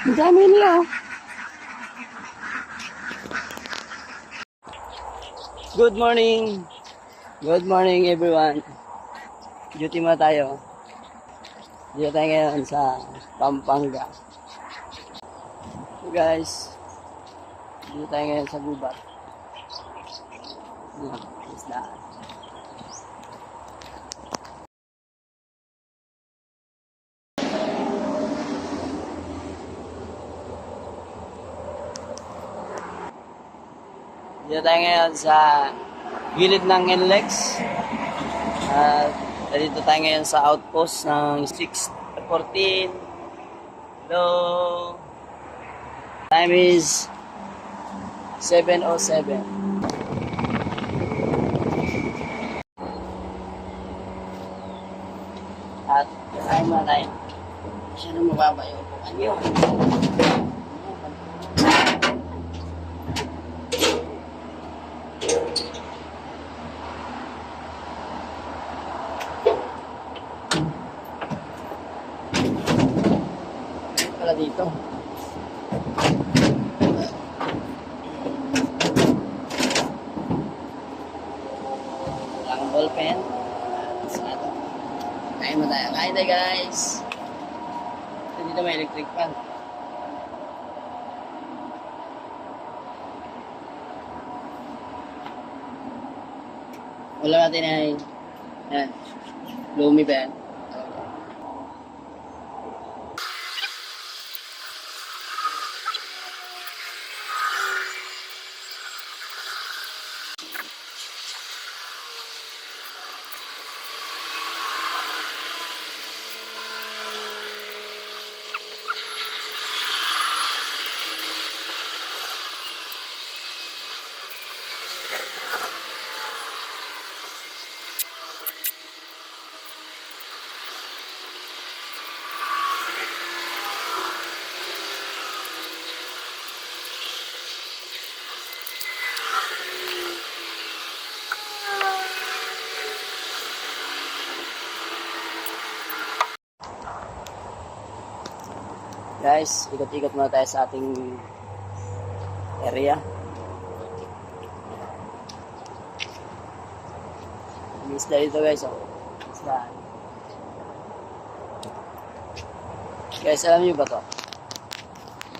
Ang dami nila. Good morning. Good morning everyone. Duty mo tayo. Dito tayo ngayon sa Pampanga. So guys, dito tayo ngayon sa gubat. Isdaan. Dito tayo ngayon sa gilid ng NLEX. At dito tayo ngayon sa outpost ng 6:14. Hello. Time is 7:07. At ay malay. Siya na mababa yung upuan niyo. Pala dito. Walang ballpen. Kain mo tayo. Kain tayo guys. Dito may electric fan. Wala natin ay yan. Lumi ba yan? Guys, ikot-ikot muna tayo sa ating area. May isda dito guys. Oh. Isda. Guys, alam niyo ba to?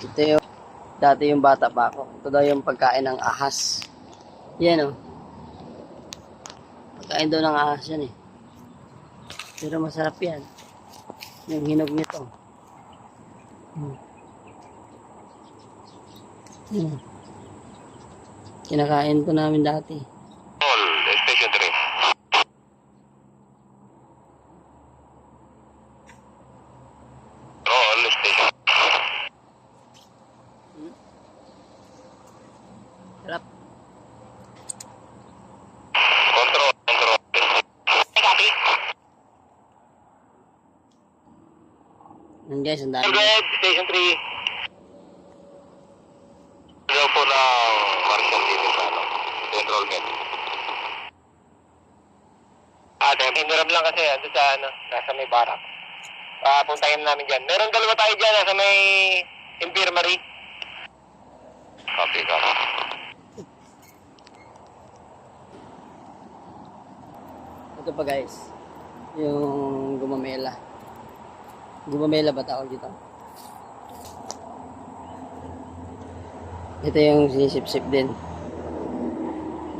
Ito yung dati yung bata pa ako. Ito daw yung pagkain ng ahas. Yan oh. Pagkain daw ng ahas yan eh. Pero masarap yan. Yung hinog nito. Kinakain ko namin dati. Roll, station 3. Roll, station. Sarap. Control. Copy. Yan guys, ang dami. Red, station 3. Daw po ng Martian dito sa enrollment. Hiniram lang kasi ando sa nasa may barak. Puntahin namin dyan. Meron dalawa tayo dyan nasa may infirmary. Copy, copy. Ito pa guys, yung gumamela. Gumamela ba tawag dito? Ito yung sinisip-sip din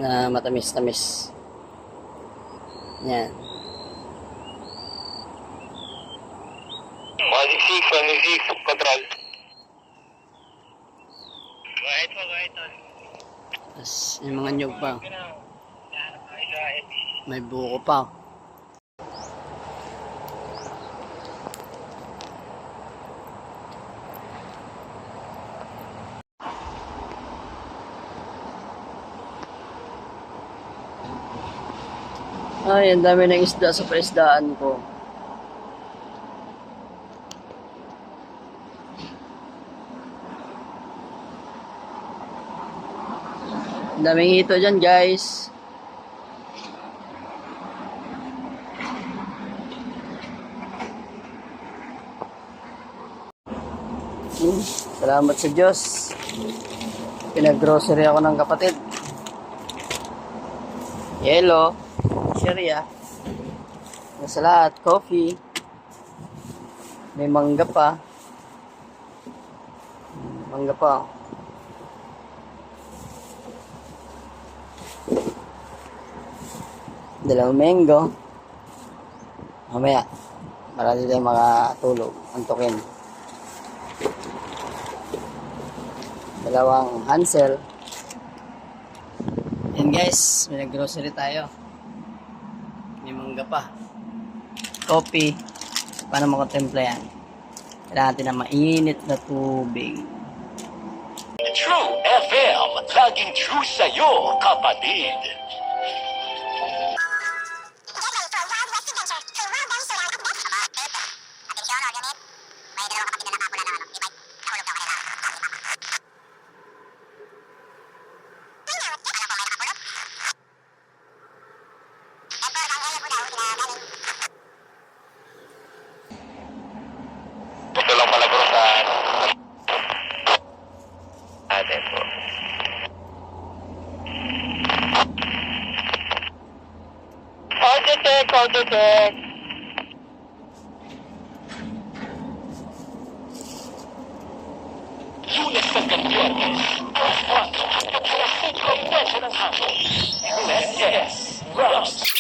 na matamis-tamis. Yan. 166, control. Go ahead po, go ahead. Tapos yung mga nyug pa. May buko pa. Ay, ang dami ng isda sa paisdaan ko. Ang daming hito dyan, guys. Salamat sa Diyos. Pinag-grocery ako ng kapatid. Yelo, Sharia. Nasa lahat, coffee. May mangga pa. Mangga pa. Dalawang mango. Mamaya, marami tayong makatulog. Antukin. Dalawang Hansel. Yan guys, may nag-grocery tayo. May mangga pa. Coffee. Paano makotempla yan? Kailangan natin ng mainit na tubig. True FM, laging true sa'yo, kapatid. Ito lang pala bro sa atin po. Auto check. Lunes hanggang Biyernes, alas 4 at alas 5:30 ng hapon. USS Rams.